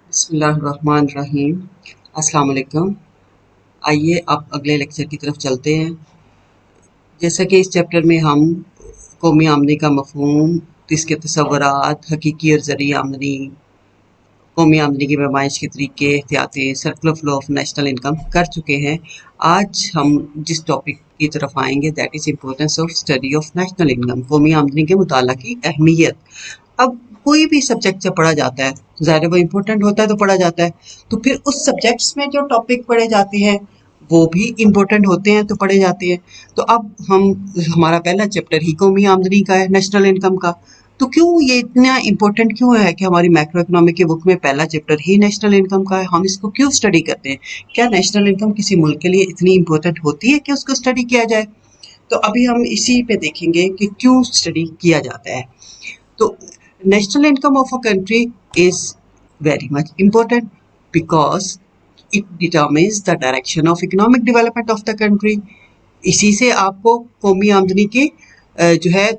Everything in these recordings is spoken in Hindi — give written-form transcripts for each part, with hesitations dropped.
बिस्मिल्लाहिर्रहमानिर्रहीम। अस्सलाम वालेकुम। आइए अब अगले लेक्चर की तरफ चलते हैं। जैसा कि इस चैप्टर में हम कौमी आमदनी का मफहूम, इसके तसव्वुरात, हकीकी और ज़रूरी आमदनी, कौमी आमदनी की पैमाइश के तरीके, एहतियाती circular flow of national income कर चुके हैं। आज हम जिस टॉपिक की तरफ आएंगे that is importance of study of national income, कौमी आमदनी के मुताला की अहमियत। अब कोई भी सब्जेक्ट जब पढ़ा जाता है, ज़ाहिर है वो इम्पोर्टेंट होता है तो पढ़ा जाता है, तो फिर उस सब्जेक्ट्स में जो टॉपिक पढ़े जाते हैं वो भी इम्पोर्टेंट होते हैं तो पढ़े जाते हैं। तो अब हमारा पहला चैप्टर ही कौमी आमदनी का है, नेशनल इनकम का। तो क्यों ये इतना इम्पोर्टेंट क्यों है कि हमारी मैक्रो इकोनॉमिक के बुक में पहला चैप्टर ही नेशनल इनकम का है? हम इसको क्यों स्टडी करते हैं? क्या नेशनल इनकम किसी मुल्क के लिए इतनी इम्पोर्टेंट होती है कि उसको स्टडी किया जाए? तो अभी हम इसी पे देखेंगे कि क्यों स्टडी किया जाता है। तो national income of a country is very much important because it determines the direction of economic development of the country. इसी से आपको कौमी आमदनी की जो है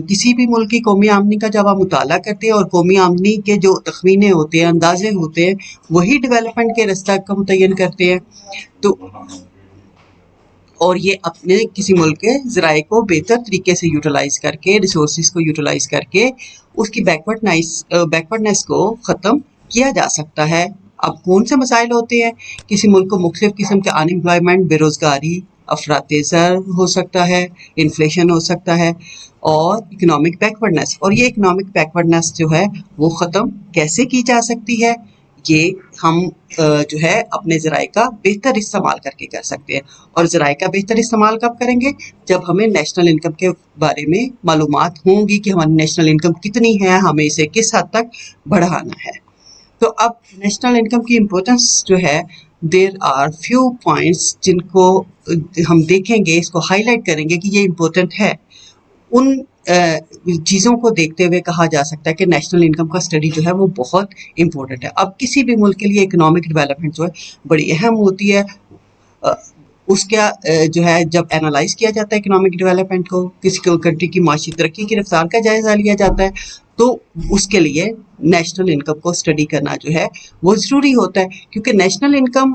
किसी भी मुल्क की कौमी आमदनी का जब आप मुताला करते हैं और कौमी आमदनी के जो तखमीने होते हैं, अंदाजे होते हैं, वही डेवलपमेंट के रास्ता का मुतय्यन करते हैं। तो और ये अपने किसी मुल्क के ज़राए को बेहतर तरीके से यूटिलाइज करके, रिसोर्सेज को यूटिलाइज करके उसकी बैकवर्डनेस को ख़त्म किया जा सकता है। अब कौन से मसाइल होते हैं? किसी मुल्क को मुख्तलिफ किस्म के अनएम्प्लॉयमेंट, बेरोज़गारी, अफरात-ए-ज़र हो सकता है, इन्फ्लेशन हो सकता है और इकोनॉमिक बैकवर्डनेस। और ये इकोनॉमिक बैकवर्डनेस जो है वो ख़त्म कैसे की जा सकती है? ये हम जो है अपने ज़राए का बेहतर इस्तेमाल करके कर सकते हैं। और ज़राए का बेहतर इस्तेमाल कब करेंगे? जब हमें नेशनल इनकम के बारे में मालूमात होंगी कि हमारी नेशनल इनकम कितनी है, हमें इसे किस हद तक बढ़ाना है। तो अब नेशनल इनकम की इम्पोर्टेंस जो है, देयर आर फ्यू पॉइंट्स जिनको हम देखेंगे, इसको हाईलाइट करेंगे कि ये इम्पोर्टेंट है। उन चीज़ों को देखते हुए कहा जा सकता है कि नेशनल इनकम का स्टडी जो है वो बहुत इम्पोर्टेंट है। अब किसी भी मुल्क के लिए इकोनॉमिक डेवलपमेंट जो है बड़ी अहम होती है। अ, उसका जो है जब एनालाइज किया जाता है इकोनॉमिक डेवलपमेंट को, किसी को कंट्री की माशी तरक्की की रफ्तार का जायजा लिया जाता है, तो उसके लिए नेशनल इनकम को स्टडी करना जो है वो ज़रूरी होता है। क्योंकि नेशनल इनकम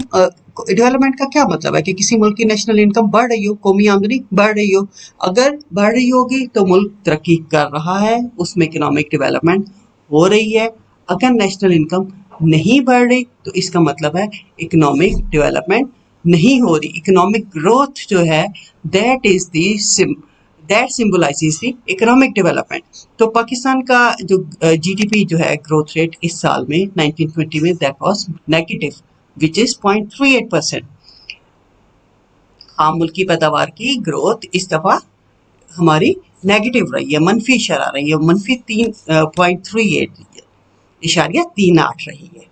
डेवलपमेंट का क्या मतलब है कि किसी मुल्क की नेशनल इनकम बढ़ रही हो, कौमी आमदनी बढ़ रही हो। अगर बढ़ रही होगी तो मुल्क तरक्की कर रहा है, उसमें इकोनॉमिक डेवलपमेंट हो रही है। अगर नेशनल इनकम नहीं बढ़ रही तो इसका मतलब है इकोनॉमिक डेवलपमेंट नहीं हो रही। इकोनॉमिक ग्रोथ जो है that is that symbolizes the economic development. तो पाकिस्तान का जो जीडीपी जो है ग्रोथ रेट इस साल में 1920 में that was negative which is 0.38%। आम मुल्क की पैदावार की ग्रोथ इस दफा हमारी नेगेटिव रही है, मनफी शरह रही है, मनफी 3.38 रही है।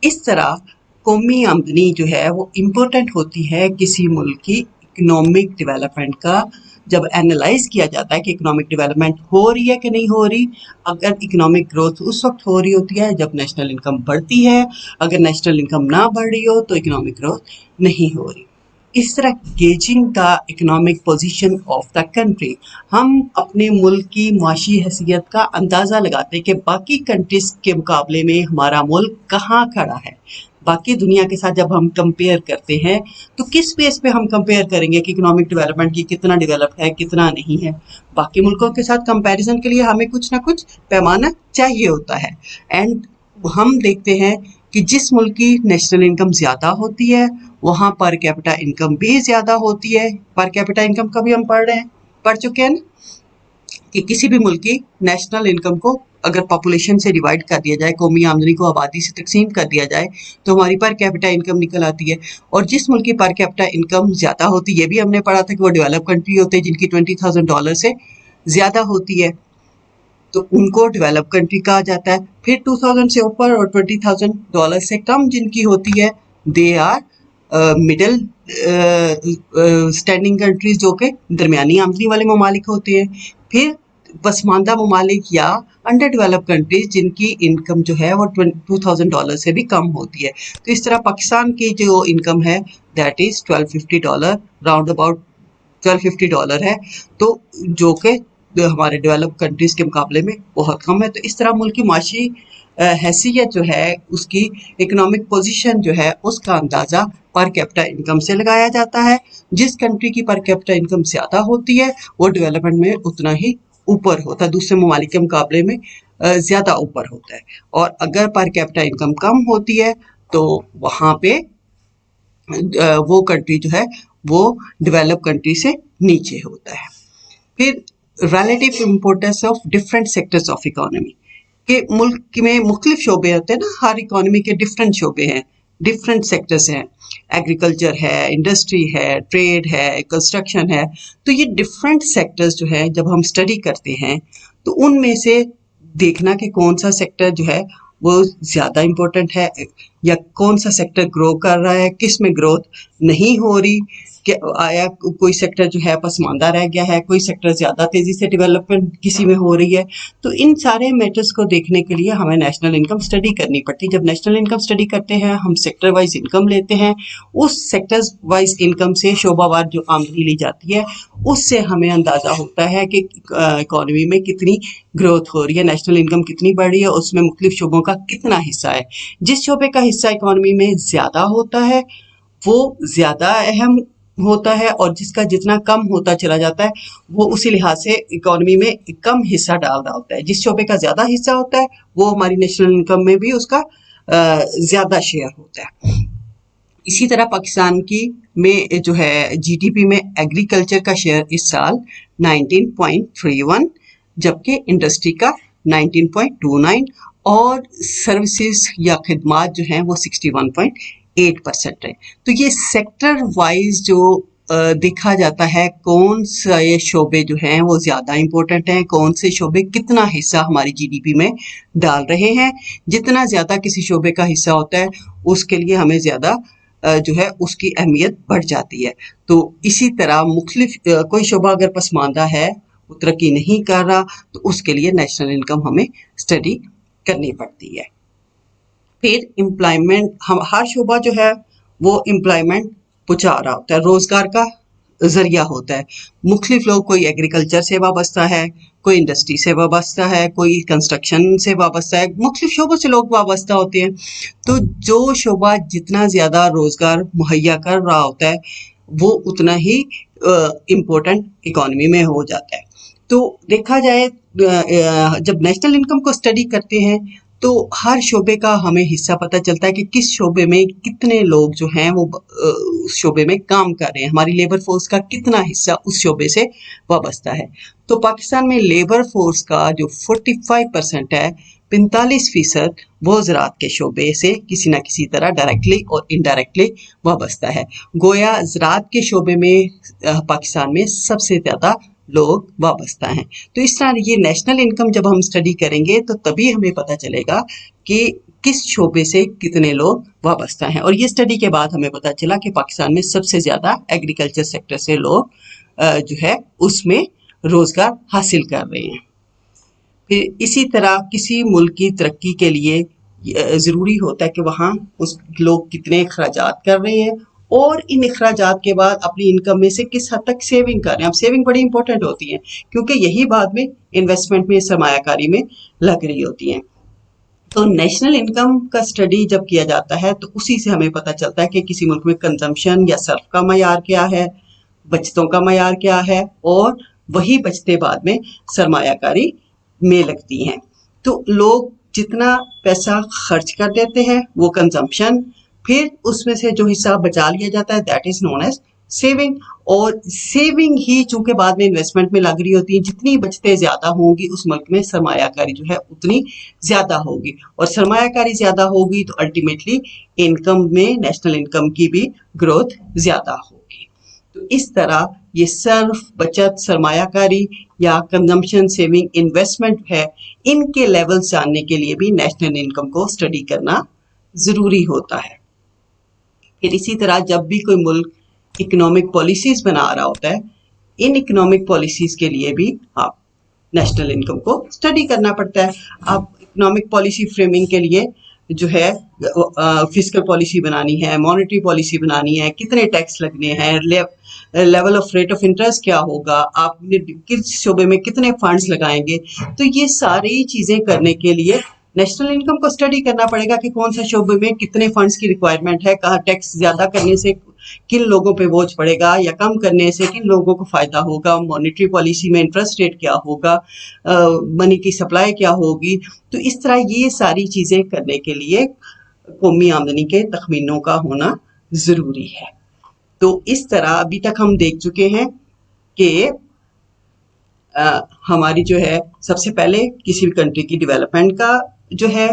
इस तरह कौमी आमदनी जो है वो इम्पोर्टेंट होती है किसी मुल्क की इकोनॉमिक डेवलपमेंट का। जब एनालाइज किया जाता है कि इकोनॉमिक डेवलपमेंट हो रही है कि नहीं हो रही। अगर इकोनॉमिक ग्रोथ उस वक्त हो रही होती है जब नेशनल इनकम बढ़ती है, अगर नेशनल इनकम ना बढ़ रही हो तो इकोनॉमिक ग्रोथ नहीं हो रही। इस तरह gauging the economic position of the country, हम अपने मुल्क की माशी हैसियत का अंदाज़ा लगाते हैं कि बाकी कंट्रीज के मुकाबले में हमारा मुल्क कहाँ खड़ा है। बाकी दुनिया के साथ जब हम कंपेयर करते हैं तो किस बेस पे हम कंपेयर करेंगे कि इकोनॉमिक डेवलपमेंट की कितना डेवलप्ड है, कितना नहीं है। बाकी मुल्कों के साथ कंपैरिजन के लिए हमें कुछ ना कुछ पैमाना चाहिए होता है। एंड हम देखते हैं कि जिस मुल्क की नेशनल इनकम ज़्यादा होती है वहाँ पर कैपिटा इनकम भी ज़्यादा होती है। पर कैपिटा इनकम का भी हम पढ़ चुके हैं ना, कि किसी भी मुल्क की नेशनल इनकम को अगर पॉपुलेशन से डिवाइड कर दिया जाए, कौमी आमदनी को आबादी से तकसीम कर दिया जाए तो हमारी पर कैपिटा इनकम निकल आती है। और जिस मुल्क की पर कैपिटा इनकम ज़्यादा होती है, ये भी हमने पढ़ा था कि वो डेवलप कंट्री होते हैं जिनकी $20,000 से ज़्यादा होती है, तो उनको डेवलप कंट्री कहा जाता है। फिर 2000 से ऊपर और $20,000 से कम जिनकी होती है they are middle standing countries, जो कि दरमियानी आमदनी वाले ममालिक होते हैं। फिर पसमानदा ममालिक या अंडर डेवलप कंट्रीज जिनकी इनकम जो है वो $2,000 से भी कम होती है। तो इस तरह पाकिस्तान की जो इनकम है दैट इज़ $1250, राउंड अबाउट $1250 है। तो जो कि हमारे डेवलप कंट्रीज के मुकाबले में बहुत कम है। तो इस तरह मुल्क की माशी हैसियत जो है, उसकी इकोनॉमिक पोजीशन जो है, उसका अंदाज़ा पर कैपिटा इनकम से लगाया जाता है। जिस कंट्री की पर कैपिटा इनकम ज़्यादा होती है वो डेवलपमेंट में उतना ही ऊपर होता है, दूसरे ममालिक के मुकाबले में ज़्यादा ऊपर होता है। और अगर पर कैपिटा इनकम कम होती है तो वहाँ पे वो कंट्री जो है वो डेवलप कंट्री से नीचे होता है। फिर relative importance of different sectors of economy, कि मुल्क में मुख्तलिफ शोबे होते हैं ना, हर इकोनॉमी के डिफरेंट शोबे हैं, डिफरेंट सेक्टर्स हैं, एग्रीकल्चर है, इंडस्ट्री है, ट्रेड है, कंस्ट्रक्शन है। तो ये डिफरेंट सेक्टर्स जो है जब हम स्टडी करते हैं तो उनमें से देखना कि कौन सा सेक्टर जो है वो ज़्यादा इम्पोर्टेंट है या कौन सा सेक्टर ग्रो कर रहा है, किस में ग्रोथ नहीं हो रही, कि आया कोई सेक्टर जो है पसमानदा रह गया है, कोई सेक्टर ज़्यादा तेज़ी से डेवलपमेंट किसी में हो रही है। तो इन सारे मैटर्स को देखने के लिए हमें नेशनल इनकम स्टडी करनी पड़ती है। जब नेशनल इनकम स्टडी करते हैं हम सेक्टर वाइज इनकम लेते हैं, उस सेक्टर वाइज इनकम से शोबावार जो आमदनी ली जाती है उससे हमें अंदाज़ा होता है कि इकॉनमी में कितनी ग्रोथ हो रही है, नेशनल इनकम कितनी बढ़ रही है, उसमें मुख्तलिफ शोबों का कितना हिस्सा है। जिस शोबे का हिस्सा इकॉनमी में ज़्यादा होता है वो ज़्यादा अहम होता है, और जिसका जितना कम होता चला जाता है वो उसी लिहाज से इकॉनमी में कम हिस्सा डाल रहा होता है। जिस शोबे का ज़्यादा हिस्सा होता है वो हमारी नेशनल इनकम में भी उसका ज़्यादा शेयर होता है। इसी तरह पाकिस्तान की में जो है जीडीपी में एग्रीकल्चर का शेयर इस साल 19.31, जबकि इंडस्ट्री का 19.29 और सर्विसेज या खिदमात जो हैं वो 61.8% है। तो ये सेक्टर वाइज जो देखा जाता है कौन सा ये शोबे जो हैं वो ज़्यादा इम्पोर्टेंट हैं, कौन से शोबे कितना हिस्सा हमारी जीडीपी में डाल रहे हैं। जितना ज़्यादा किसी शोबे का हिस्सा होता है उसके लिए हमें ज़्यादा जो है उसकी अहमियत बढ़ जाती है। तो इसी तरह मुख्तलिफ कोई शोबा अगर पसमानदा है, वो तरक्की नहीं कर रहा, तो उसके लिए नेशनल इनकम हमें स्टडी करनी पड़ती है। फिर एम्प्लॉयमेंट, हम हर शोबा जो है वो एम्प्लॉयमेंट पहुँचा रहा होता है, रोज़गार का ज़रिया होता है। मुख्तलिफ लोग, कोई एग्रीकल्चर से वाबस्ता है, कोई इंडस्ट्री से वाबस्ता है, कोई कंस्ट्रक्शन से वाबस्ता है, मुख्तलिफ शोबों से लोग वाबस्ता होते हैं। तो जो शोबा जितना ज़्यादा रोज़गार मुहैया कर रहा होता है वो उतना ही इम्पोर्टेंट इकॉनमी में हो जाता है। तो देखा जाए जब नेशनल इनकम को स्टडी करते हैं तो हर शोबे का हमें हिस्सा पता चलता है कि किस शोबे में कितने लोग जो हैं वो उस शोबे में काम कर रहे हैं, हमारी लेबर फोर्स का कितना हिस्सा उस शोबे से वाबस्ता है। तो पाकिस्तान में लेबर फोर्स का जो 45% है, 45% वो ज़राअत के शोबे से किसी न किसी तरह डायरेक्टली और इनडायरेक्टली वाबस्ता है। गोया ज़राअत के शोबे में पाकिस्तान में सबसे ज़्यादा लोग वाबस्ता हैं। तो इस तरह ये नेशनल इनकम जब हम स्टडी करेंगे तो तभी हमें पता चलेगा कि किस शोबे से कितने लोग वाबस्ता हैं। और ये स्टडी के बाद हमें पता चला कि पाकिस्तान में सबसे ज़्यादा एग्रीकल्चर सेक्टर से लोग जो है उसमें रोज़गार हासिल कर रहे हैं। फिर इसी तरह किसी मुल्क की तरक्की के लिए ज़रूरी होता है कि वहाँ उस लोग कितने अखराजात कर रहे हैं और इन अखराजात के बाद अपनी इनकम में से किस हद तक सेविंग कर रहे हैं। अब सेविंग बड़ी इंपॉर्टेंट होती है क्योंकि यही बाद में इन्वेस्टमेंट में, सरमायाकारी में लग रही होती हैं। तो नेशनल इनकम का स्टडी जब किया जाता है तो उसी से हमें पता चलता है कि किसी मुल्क में कंजम्पशन या सर्फ का मयार क्या है, बचतों का मयार क्या है, और वही बचते बाद में सरमायाकारी में लगती हैं। तो लोग जितना पैसा खर्च कर देते हैं वो कंजम्पशन, फिर उसमें से जो हिस्सा बचा लिया जाता है that is known as saving. और सेविंग ही चूंकि बाद में इन्वेस्टमेंट में लग रही होती है, जितनी बचतें ज्यादा होंगी उस मुल्क में सरमायाकारी जो है उतनी ज्यादा होगी, और सरमायाकारी ज्यादा होगी तो अल्टीमेटली इनकम में, नेशनल इनकम की भी ग्रोथ ज्यादा होगी। तो इस तरह ये सर्फ, बचत, सरमायाकारी या कंजम्पशन, सेविंग, इन्वेस्टमेंट है, इनके लेवल जानने के लिए भी नेशनल इनकम को स्टडी करना जरूरी होता है। फिर इसी तरह जब भी कोई मुल्क इकोनॉमिक पॉलिसीज बना रहा होता है, इन इकोनॉमिक पॉलिसीज के लिए भी आप नेशनल इनकम को स्टडी करना पड़ता है। आप इकोनॉमिक पॉलिसी फ्रेमिंग के लिए जो है फिस्कल पॉलिसी बनानी है, मॉनेटरी पॉलिसी बनानी है, कितने टैक्स लगने हैं, level of rate of interest क्या होगा, आपने किस शोबे में कितने फंड्स लगाएंगे। तो ये सारी चीजें करने के लिए नेशनल इनकम को स्टडी करना पड़ेगा कि कौन सा शोबे में कितने फंड्स की रिक्वायरमेंट है, कहाँ टैक्स ज्यादा करने से किन लोगों पे बोझ पड़ेगा या कम करने से किन लोगों को फायदा होगा, मॉनेटरी पॉलिसी में इंटरेस्ट रेट क्या होगा, मनी की सप्लाई क्या होगी। तो इस तरह ये सारी चीजें करने के लिए कौमी आमदनी के तखमीनों का होना जरूरी है। तो इस तरह अभी तक हम देख चुके हैं कि हमारी जो है सबसे पहले किसी भी कंट्री की डेवलपमेंट का जो है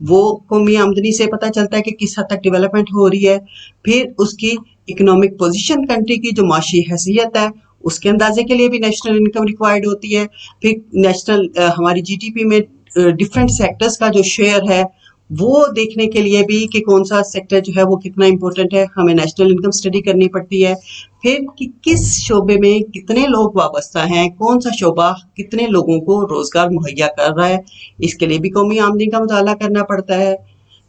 वो कौमी आमदनी से पता चलता है कि किस हद तक डेवलपमेंट हो रही है। फिर उसकी इकोनॉमिक पोजीशन, कंट्री की जो माशी हैसियत है उसके अंदाजे के लिए भी नेशनल इनकम रिक्वायर्ड होती है। फिर नेशनल हमारी जीडीपी में डिफरेंट सेक्टर्स का जो शेयर है वो देखने के लिए भी कि कौन सा सेक्टर जो है वो कितना इम्पोर्टेंट है, हमें नेशनल इनकम स्टडी करनी पड़ती है। फिर कि किस शोबे में कितने लोग वाबस्ता हैं, कौन सा शोबा कितने लोगों को रोजगार मुहैया कर रहा है, इसके लिए भी कौमी आमदनी का मुताला करना पड़ता है।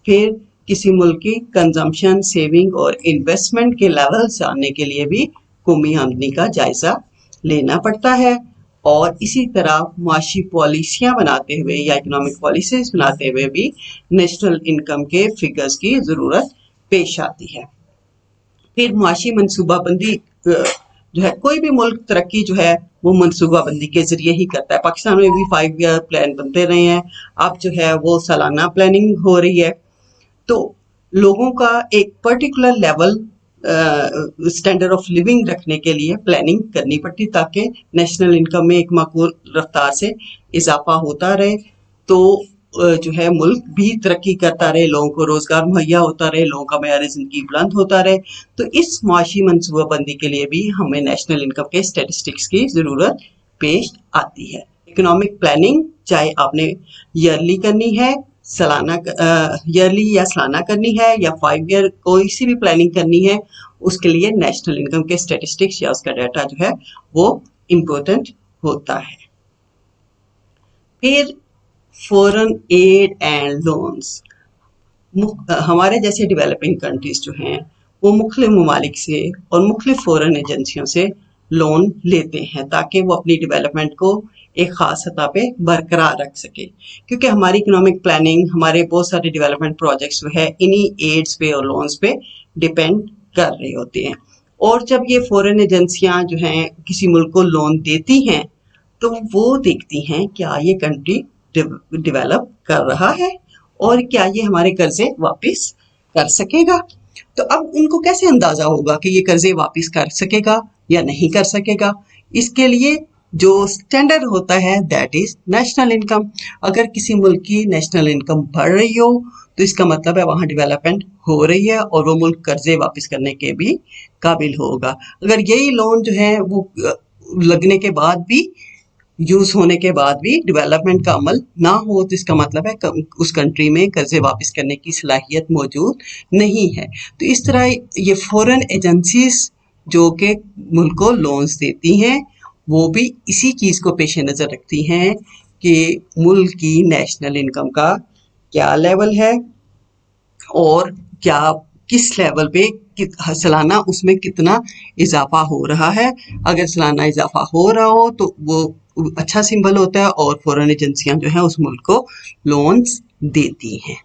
फिर किसी मुल्क की कंजम्पशन, सेविंग और इन्वेस्टमेंट के लेवल जानने के लिए भी कौमी आमदनी का जायजा लेना पड़ता है। और इसी तरह मुआशी पॉलिसियां बनाते हुए या इकोनॉमिक पॉलिसीज बनाते हुए भी नेशनल इनकम के फिगर्स की जरूरत पेश आती है। फिर मुआशी मनसूबाबंदी जो है, कोई भी मुल्क तरक्की जो है वो मनसूबाबंदी के जरिए ही करता है। पाकिस्तान में भी 5 ईयर प्लान बनते रहे हैं, अब जो है वो सालाना प्लानिंग हो रही है। तो लोगों का एक particular level standard of living रखने के लिए प्लानिंग करनी पड़ती ताकि नेशनल इनकम में एक माकूल रफ्तार से इजाफा होता रहे। तो जो है मुल्क भी तरक्की करता रहे, लोगों को रोजगार मुहैया होता रहे, लोगों का मेयार जिंदगी बुलंद होता रहे। तो इस मुआशी मनसूबाबंदी के लिए भी हमें नेशनल इनकम के स्टेटिस्टिक्स की जरूरत पेश आती है। इकोनॉमिक प्लानिंग चाहे आपने ईयरली करनी है, सालाना ईयरली या सालाना करनी है या 5 ईयर कोई सी भी प्लानिंग करनी है, उसके लिए नेशनल इनकम के स्टेटिस्टिक्स या उसका डाटा जो है वो इम्पोर्टेंट होता है। फिर फॉरेन एड एंड लोन्स, हमारे जैसे डेवलपिंग कंट्रीज जो हैं वो मुख्तलिफ ममालिक से और मुख्तलिफ फॉरेन एजेंसियों से लोन लेते हैं ताकि वो अपनी डेवलपमेंट को एक ख़ास सतह पे बरकरार रख सके। क्योंकि हमारी इकोनॉमिक प्लानिंग, हमारे बहुत सारे डेवलपमेंट प्रोजेक्ट्स जो है इन्हीं एड्स पे और लोन्स पे डिपेंड कर रहे होते हैं। और जब ये फॉरेन एजेंसियां जो हैं किसी मुल्क को लोन देती हैं तो वो देखती हैं क्या ये कंट्री डेवलप कर रहा है और क्या ये हमारे कर्जे वापस कर सकेगा। तो अब उनको कैसे अंदाजा होगा कि ये कर्जे वापस कर सकेगा या नहीं कर सकेगा। इसके लिए जो स्टैंडर्ड होता है दैट इज नेशनल इनकम। अगर किसी मुल्क की नेशनल इनकम बढ़ रही हो तो इसका मतलब है वहाँ डेवलपमेंट हो रही है और वो मुल्क कर्जे वापस करने के भी काबिल होगा। अगर यही लोन जो है वो लगने के बाद भी, यूज होने के बाद भी डेवलपमेंट का अमल ना हो तो इसका मतलब है उस कंट्री में कर्जे वापस करने की सलाहियत मौजूद नहीं है। तो इस तरह ये फॉरेन एजेंसीज जो कि मुल्क को लोन्स देती हैं वो भी इसी चीज़ को पेश नज़र रखती हैं कि मुल्क की नेशनल इनकम का क्या लेवल है और क्या किस लेवल पे सालाना उसमें कितना इजाफा हो रहा है। अगर सालाना इजाफा हो रहा हो तो वो अच्छा सिंबल होता है और फॉरेन एजेंसियां जो हैं उस मुल्क को लोन्स देती हैं।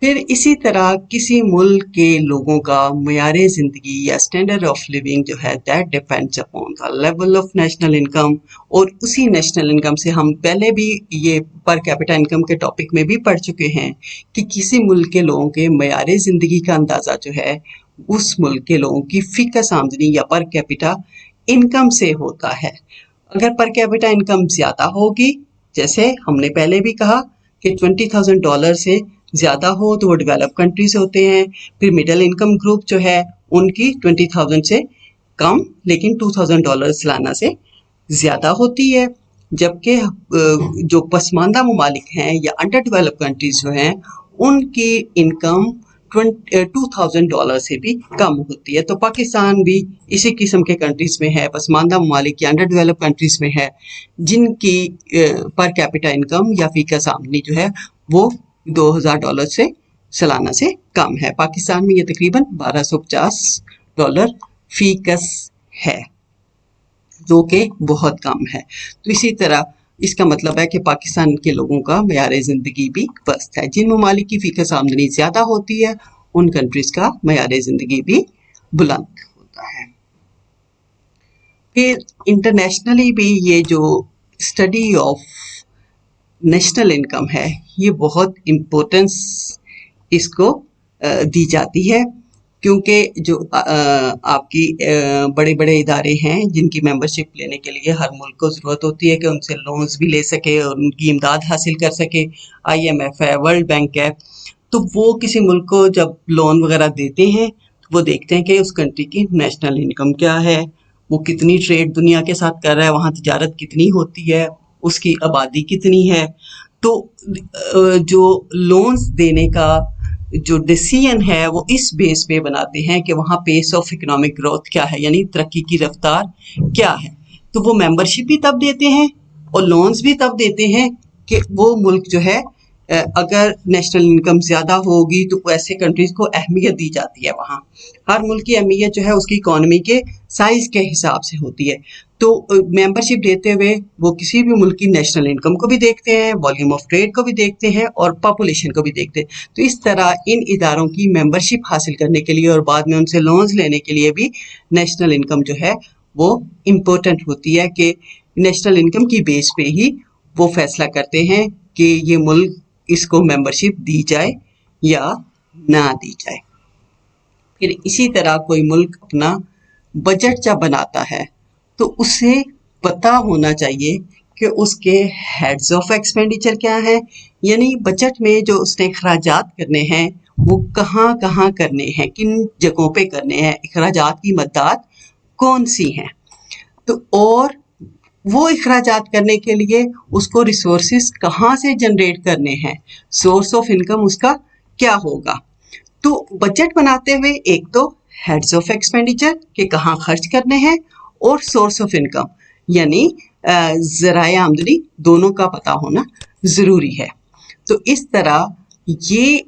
फिर इसी तरह किसी मुल्क के लोगों का मेयार ज़िंदगी या स्टैंडर्ड ऑफ लिविंग जो है that depends upon the level of national income. और उसी नेशनल इनकम से हम पहले भी ये पर कैपिटा इनकम के टॉपिक में भी पढ़ चुके हैं कि किसी मुल्क के लोगों के मेयार ज़िंदगी का अंदाज़ा जो है उस मुल्क के लोगों की फिक्स आमदनी या पर कैपिटा इनकम से होता है। अगर पर कैपिटा इनकम ज़्यादा होगी, जैसे हमने पहले भी कहा कि $20,000 से ज़्यादा हो तो वो डेवलप कंट्रीज होते हैं। फिर मिडिल इनकम ग्रुप जो है उनकी 20,000 से कम लेकिन $2,000 सालाना से ज़्यादा होती है। जबकि जो पसमानदा ममालिक हैं या अंडर डेवलप कंट्रीज जो हैं उनकी इनकम $2,000 से भी कम होती है। तो पाकिस्तान भी इसी किस्म के कंट्रीज में है, पसमानदा ममालिक या अंडर डेवलप कंट्रीज में है जिनकी पर कैपिटा इनकम या फीकस आमदनी जो है वो $2000 से सालाना से कम है। पाकिस्तान में ये तकरीबन $1250 फीकस है, जो कि बहुत कम है। तो इसी तरह इसका मतलब है कि पाकिस्तान के लोगों का मयार ज़िंदगी भी पस्त है। जिन ममालिक की फीकस आमदनी ज़्यादा होती है उन कंट्रीज़ का मयार ज़िंदगी भी बुलंद होता है। फिर इंटरनेशनली भी ये जो स्टडी ऑफ नेशनल इनकम है, ये बहुत इम्पोर्टेंस इसको दी जाती है, क्योंकि जो आपकी बड़े बड़े इदारे हैं जिनकी मेंबरशिप लेने के लिए हर मुल्क को ज़रूरत होती है कि उनसे लोन्स भी ले सके और उनकी इमदाद हासिल कर सके। IMF है, वर्ल्ड बैंक है, तो वो किसी मुल्क को जब लोन वगैरह देते हैं तो वो देखते हैं कि उस कंट्री की नेशनल इनकम क्या है, वो कितनी ट्रेड दुनिया के साथ कर रहा है, वहाँ तजारत कितनी होती है, उसकी आबादी कितनी है। तो जो लोन्स देने का जो डिसीजन है वो इस बेस पे बनाते हैं कि वहाँ पेस ऑफ इकोनॉमिक ग्रोथ क्या है, यानी तरक्की की रफ्तार क्या है। तो वो मेंबरशिप भी तब देते हैं और लोन्स भी तब देते हैं कि वो मुल्क जो है अगर नेशनल इनकम ज़्यादा होगी तो ऐसे कंट्रीज़ को अहमियत दी जाती है। वहाँ हर मुल्क की अहमियत जो है उसकी इकॉनमी के साइज़ के हिसाब से होती है। तो मेंबरशिप देते हुए वो किसी भी मुल्क की नेशनल इनकम को भी देखते हैं, वॉल्यूम ऑफ ट्रेड को भी देखते हैं और पॉपुलेशन को भी देखते हैं। तो इस तरह इन इदारों की मेंबरशिप हासिल करने के लिए और बाद में उनसे लोन्स लेने के लिए भी नेशनल इनकम जो है वो इम्पोर्टेंट होती है कि नेशनल इनकम की बेस पे ही वो फैसला करते हैं कि ये मुल्क इसको मेंबरशिप दी जाए या ना दी जाए। फिर इसी तरह कोई मुल्क अपना बजट जब बनाता है तो उसे पता होना चाहिए कि उसके हेड्स ऑफ एक्सपेंडिचर क्या है, यानी बजट में जो उसने अखराजात करने हैं वो कहाँ कहाँ करने हैं, किन जगहों पे करने हैं, अखराजात की मदाद कौन सी हैं। तो और वो अखराजात करने के लिए उसको रिसोर्सेज कहाँ से जनरेट करने हैं, सोर्स ऑफ इनकम उसका क्या होगा। तो बजट बनाते हुए एक तो हेड्स ऑफ एक्सपेंडिचर के कहाँ खर्च करने हैं और सोर्स ऑफ इनकम यानी ज़राए आमदनी दोनों का पता होना ज़रूरी है। तो इस तरह ये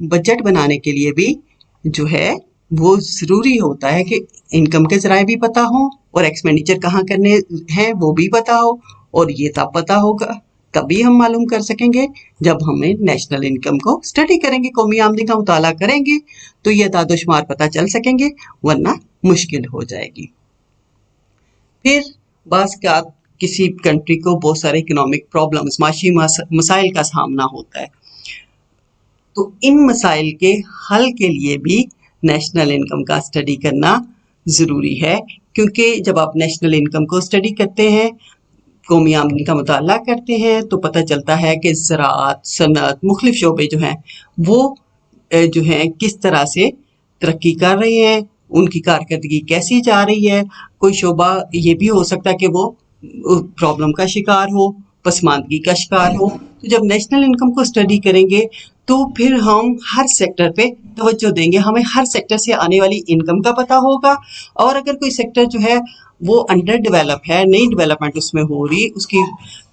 बजट बनाने के लिए भी जो है वो ज़रूरी होता है कि इनकम के ज़राए भी पता हों और एक्सपेंडिचर कहाँ करने हैं वो भी पता हो। और ये तब पता होगा तभी हम मालूम कर सकेंगे जब हमें नेशनल इनकम को स्टडी करेंगे, कौमी आमदनी का मुताला करेंगे तो ये दादोशुमार पता चल सकेंगे, वरना मुश्किल हो जाएगी। फिर बाज़ का किसी कंट्री को बहुत सारे इकोनॉमिक प्रॉब्लम्स, माशी मसाइल का सामना होता है, तो इन मसाइल के हल के लिए भी नेशनल इनकम का स्टडी करना ज़रूरी है, क्योंकि जब आप नेशनल इनकम को स्टडी करते हैं, कौमी आमदनी का मुताला करते हैं, तो पता चलता है कि ज़राअत, सनअत, मुख्तलिफ शोबे जो हैं वो जो हैं किस तरह से तरक्की कर रहे हैं, उनकी कारकर्दगी कैसी जा रही है। कोई शोबा ये भी हो सकता है कि वो प्रॉब्लम का शिकार हो, पसमानदगी का शिकार हो। तो जब नेशनल इनकम को स्टडी करेंगे तो फिर हम हर सेक्टर पे तवज्जो देंगे, हमें हर सेक्टर से आने वाली इनकम का पता होगा। और अगर कोई सेक्टर जो है वो अंडर डेवलप है, नई डेवलपमेंट उसमें हो रही, उसकी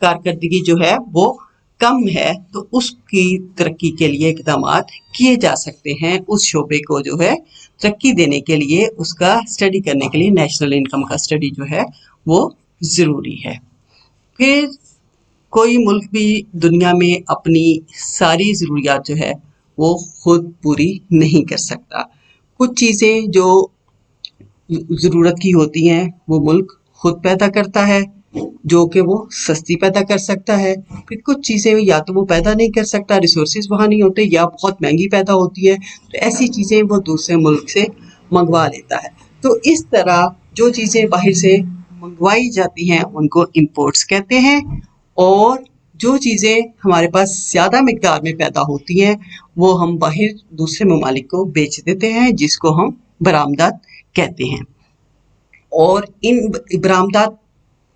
कारकर्दगी जो है वो कम है, तो उसकी तरक्की के लिए इक़दाम किए जा सकते हैं। उस शोबे को जो है तरक्की देने के लिए, उसका स्टडी करने के लिए नेशनल इनकम का स्टडी जो है वो ज़रूरी है। फिर कोई मुल्क भी दुनिया में अपनी सारी ज़रूरियात जो है वो खुद पूरी नहीं कर सकता। कुछ चीज़ें जो ज़रूरत की होती हैं वो मुल्क खुद पैदा करता है, जो कि वो सस्ती पैदा कर सकता है। फिर कुछ चीज़ें या तो वो पैदा नहीं कर सकता, रिसोर्सेज वहाँ नहीं होते, या बहुत महंगी पैदा होती है, तो ऐसी चीज़ें वो दूसरे मुल्क से मंगवा लेता है। तो इस तरह जो चीज़ें बाहर से मंगवाई जाती हैं उनको इम्पोर्ट्स कहते हैं, और जो चीज़ें हमारे पास ज़्यादा मिकदार में पैदा होती हैं वो हम बाहर दूसरे ममालिक को बेच देते हैं, जिसको हम बरामदात कहते हैं। और इन बरामदात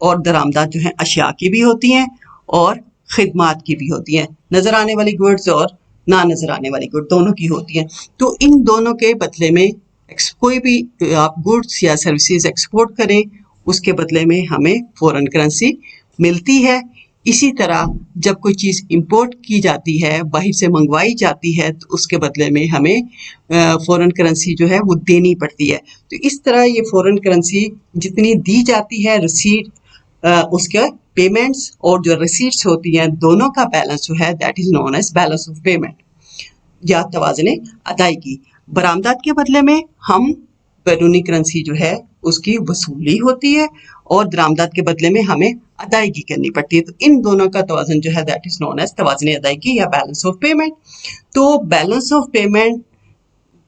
और दरामदात जो हैं अशिया की भी होती हैं और खिदमात की भी होती हैं, नज़र आने वाली गुड्स और ना नज़र आने वाली गुड दोनों की होती हैं। तो इन दोनों के बदले में कोई भी आप गुड्स या सर्विसेज एक्सपोर्ट करें, उसके बदले में हमें फॉरेन करेंसी मिलती है, इसी तरह जब कोई चीज़ इंपोर्ट की जाती है, बाहर से मंगवाई जाती है, तो उसके बदले में हमें फॉरेन करेंसी जो है वो देनी पड़ती है। तो इस तरह ये फॉरेन करेंसी जितनी दी जाती है, रिसीट उसके पेमेंट्स और जो रिसीट्स होती हैं, दोनों का बैलेंस जो है that is known as balance of payment या तवाज़ुन अदायगी। बरामदात के बदले में हम बैरूनी करेंसी जो है उसकी वसूली होती है और दरामदात के बदले में हमें अदायगी करनी पड़ती है। तो इन दोनों का तवाज़ुन जो है दैट इज नोन एज तवाज़ुन अदायगी या बैलेंस ऑफ पेमेंट। तो बैलेंस ऑफ पेमेंट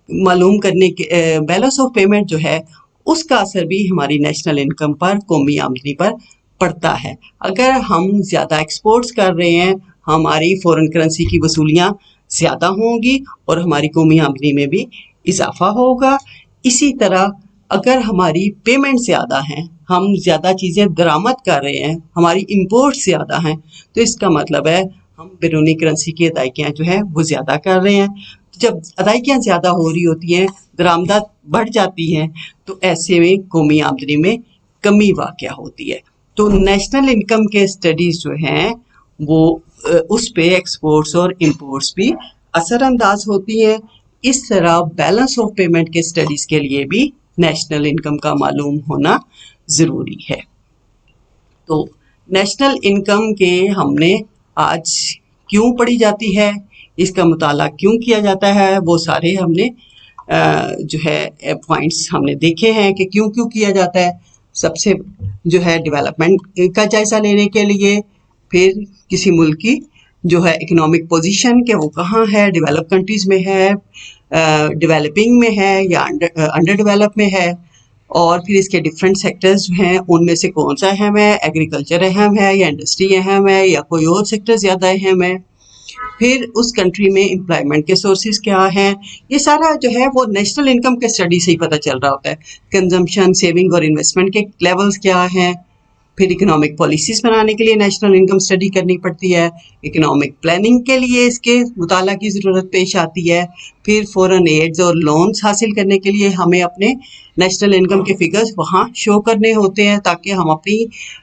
मालूम करने के बैलेंस ऑफ पेमेंट जो है उसका असर भी हमारी नेशनल इनकम पर, कौमी आमदनी पर पड़ता है। अगर हम ज़्यादा एक्सपोर्ट्स कर रहे हैं, हमारी फॉरेन करेंसी की वसूलियाँ ज़्यादा होंगी और हमारी कौमी आमदनी में भी इजाफा होगा। इसी तरह अगर हमारी पेमेंट ज़्यादा हैं, हम ज़्यादा चीज़ें दरामद कर रहे हैं, हमारी इंपोर्ट ज़्यादा हैं, तो इसका मतलब है हम बैरूनी करेंसी की अदायगियाँ जो है वो ज़्यादा कर रहे हैं। जब अदायगियाँ ज़्यादा हो रही होती हैं, दरामदात बढ़ जाती हैं, तो ऐसे में कौमी आमदनी में कमी वाक़या होती है। तो नेशनल इनकम के स्टडीज़ जो हैं वो उस पे एक्सपोर्ट्स और इंपोर्ट्स भी असरअंदाज होती हैं। इस तरह बैलेंस ऑफ पेमेंट के स्टडीज़ के लिए भी नेशनल इनकम का मालूम होना ज़रूरी है। तो नेशनल इनकम के हमने आज क्यों पढ़ी जाती है, इसका मुताला क्यों किया जाता है, वो सारे हमने जो है पॉइंट्स हमने देखे हैं कि क्यों क्यों किया जाता है। सबसे जो है डेवलपमेंट का जायज़ा लेने के लिए, फिर किसी मुल्क की जो है इकोनॉमिक पोजीशन के वो कहाँ है, डेवलप कंट्रीज़ में है, डेवलपिंग में है या अंडर डेवलप में है, और फिर इसके डिफरेंट सेक्टर्स जो हैं उनमें से कौन सा अहम है, एग्रीकल्चर अहम है या इंडस्ट्री अहम है या कोई और सेक्टर ज़्यादा अहम है, फिर उस कंट्री में एम्प्लॉयमेंट के सोर्सेज क्या हैं। ये सारा जो है वो नेशनल इनकम के स्टडी से ही पता चल रहा होता है। कंजम्पशन, सेविंग और इन्वेस्टमेंट के लेवल्स क्या हैं, फिर इकोनॉमिक पॉलिसीज़ बनाने के लिए नेशनल इनकम स्टडी करनी पड़ती है, इकोनॉमिक प्लानिंग के लिए इसके मुताला की ज़रूरत पेश आती है, फिर फॉरेन एड्स और लोन्स हासिल करने के लिए हमें अपने नेशनल इनकम के फिगर्स वहाँ शो करने होते हैं ताकि हम अपनी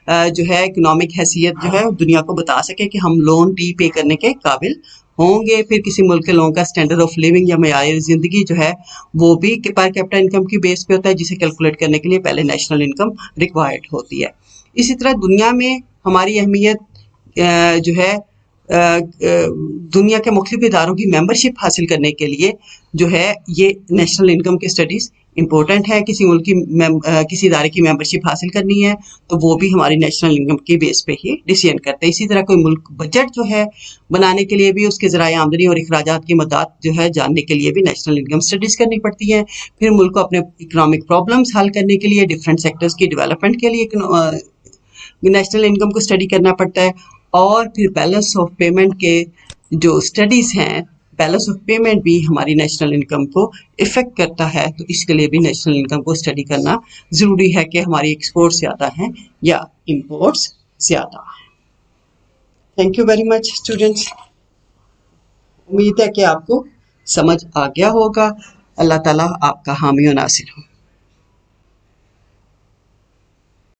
जो है इकोनॉमिक हैसियत जो है दुनिया को बता सकें कि हम लोन पे करने के काबिल होंगे। फिर किसी मुल्क के लोगों का स्टैंडर्ड ऑफ लिविंग या मयार ज़िंदगी जो है वो भी पर कैपिटा इनकम की बेस पे होता है, जिसे कैलकुलेट करने के लिए पहले नेशनल इनकम रिक्वायर्ड होती है। इसी तरह दुनिया में हमारी अहमियत जो है दुनिया के मुख्तलिफ इदारों की मेंबरशिप हासिल करने के लिए जो है ये नेशनल इनकम की स्टडीज़ इम्पोर्टेंट है। किसी मुल्क की किसी इदारे की मेंबरशिप हासिल करनी है तो वो भी हमारी नेशनल इनकम के बेस पे ही डिसीजन करते हैं। इसी तरह कोई मुल्क बजट जो है बनाने के लिए भी उसके ज़राए आमदनी और अखराजात की मदद जो है जानने के लिए भी नेशनल इनकम स्टडीज़ करनी पड़ती है। फिर मुल्क को अपने इकनॉमिक प्रॉब्लम्स हल करने के लिए, डिफरेंट सेक्टर्स की डेवलपमेंट के लिए नेशनल इनकम को स्टडी करना पड़ता है। और फिर बैलेंस ऑफ पेमेंट के जो स्टडीज़ हैं, बैलेंस ऑफ पेमेंट भी हमारी नेशनल इनकम को इफ़ेक्ट करता है, तो इसके लिए भी नेशनल इनकम को स्टडी करना ज़रूरी है कि हमारी एक्सपोर्ट्स ज़्यादा हैं या इंपोर्ट्स ज़्यादा हैं। Thank you very much students. उम्मीद है कि आपको समझ आ गया होगा। अल्लाह ताला आपका हामी और नासिर हो।